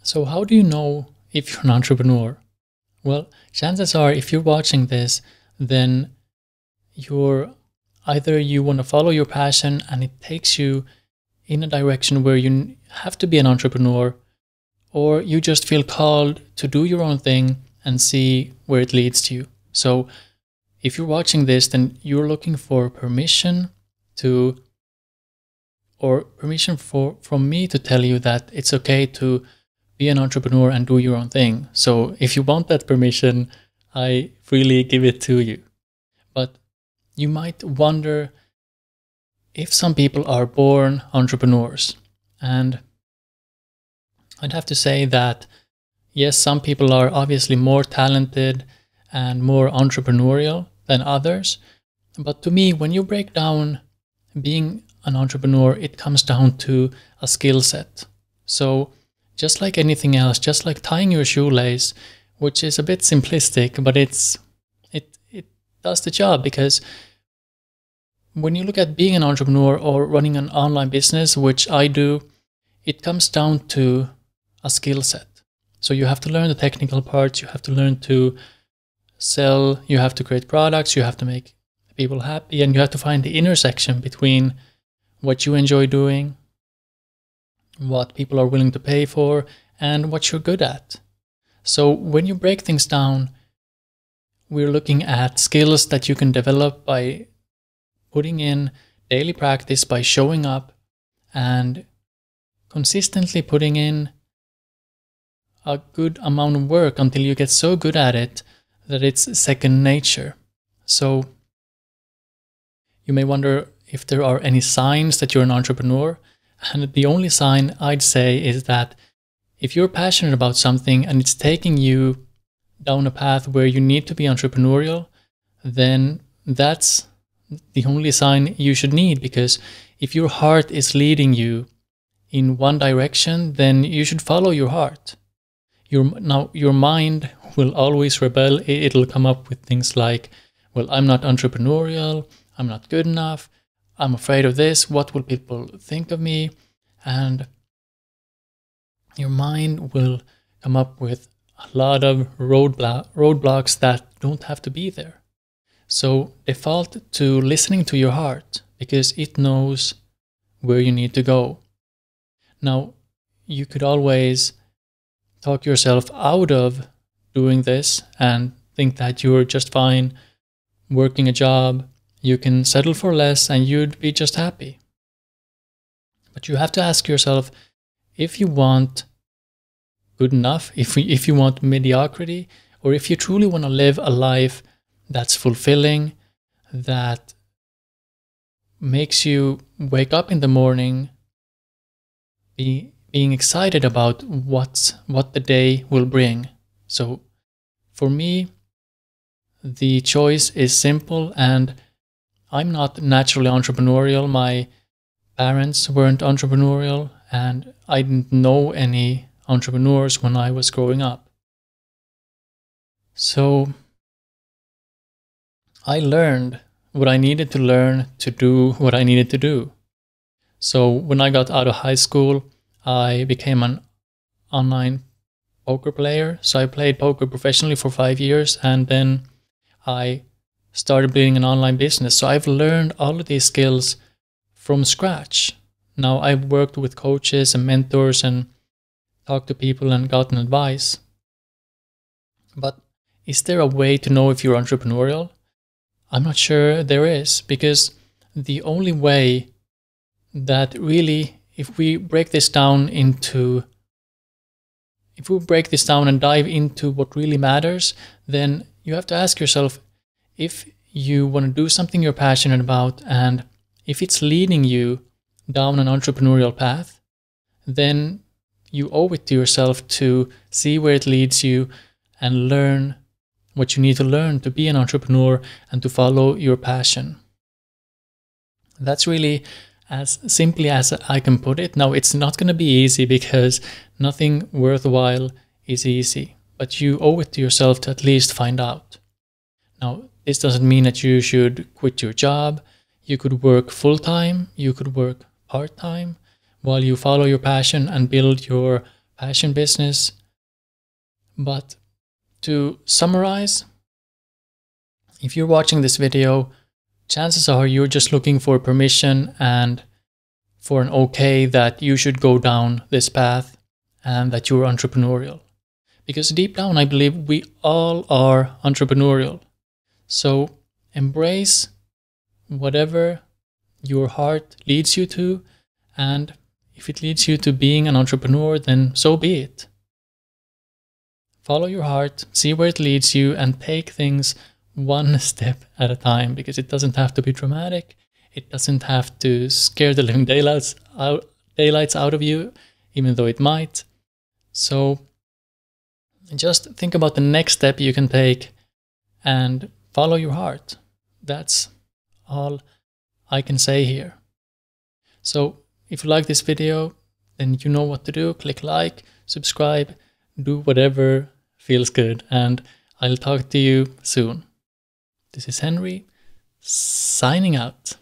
So how do you know if you're an entrepreneur? Well, chances are if you're watching this, then you're either you want to follow your passion and it takes you in a direction where you have to be an entrepreneur, or you just feel called to do your own thing and see where it leads to you. So if you're watching this, then you're looking for permission to, or permission from me to tell you that it's okay to be an entrepreneur and do your own thing. So if you want that permission, I freely give it to you. But you might wonder if some people are born entrepreneurs. And I'd have to say that, yes, some people are obviously more talented and more entrepreneurial than others. But to me, when you break down being an entrepreneur, it comes down to a skill set. So just like anything else, just like tying your shoelace, which is a bit simplistic, but it does the job, because when you look at being an entrepreneur or running an online business, which I do, it comes down to a skill set. So you have to learn the technical parts, you have to learn to sell, you have to create products, you have to make people happy, and you have to find the intersection between what you enjoy doing, what people are willing to pay for, and what you're good at. So when you break things down, we're looking at skills that you can develop by putting in daily practice, by showing up and consistently putting in a good amount of work until you get so good at it that it's second nature. So you may wonder if there are any signs that you're an entrepreneur. And the only sign I'd say is that if you're passionate about something and it's taking you down a path where you need to be entrepreneurial, then that's the only sign you should need. Because if your heart is leading you in one direction, then you should follow your heart. Your mind will always rebel. It'll come up with things like, well, I'm not entrepreneurial, I'm not good enough, I'm afraid of this, what will people think of me? And your mind will come up with a lot of roadblocks that don't have to be there. So default to listening to your heart, because it knows where you need to go. Now, you could always talk yourself out of doing this and think that you're just fine working a job. You can settle for less and you'd be just happy. But you have to ask yourself, if you want good enough, if you want mediocrity, or if you truly want to live a life that's fulfilling, that makes you wake up in the morning being excited about what the day will bring. So for me, the choice is simple, and I'm not naturally entrepreneurial. My parents weren't entrepreneurial, and I didn't know any entrepreneurs when I was growing up. So I learned what I needed to learn to do what I needed to do. So when I got out of high school, I became an online poker player. So I played poker professionally for 5 years, and then I started building an online business. So I've learned all of these skills from scratch. Now I've worked with coaches and mentors and talked to people and gotten advice. But is there a way to know if you're entrepreneurial? I'm not sure there is, because the only way that really, if we break this down and dive into what really matters, then you have to ask yourself, if you want to do something you're passionate about, and if it's leading you down an entrepreneurial path, then you owe it to yourself to see where it leads you and learn what you need to learn to be an entrepreneur and to follow your passion. That's really as simply as I can put it. Now, it's not going to be easy, because nothing worthwhile is easy, but you owe it to yourself to at least find out. Now, this doesn't mean that you should quit your job. You could work full-time, you could work part-time while you follow your passion and build your passion business. But to summarize, if you're watching this video, chances are you're just looking for permission and for an okay that you should go down this path and that you're entrepreneurial. Because deep down, I believe we all are entrepreneurial. So embrace whatever your heart leads you to, and if it leads you to being an entrepreneur, then so be it. Follow your heart, see where it leads you, and take things one step at a time, because it doesn't have to be dramatic. It doesn't have to scare the living daylights out of you, even though it might. So just think about the next step you can take and follow your heart. That's all I can say here. So if you like this video, then you know what to do. Click like, subscribe, do whatever feels good, and I'll talk to you soon. This is Henry, signing out.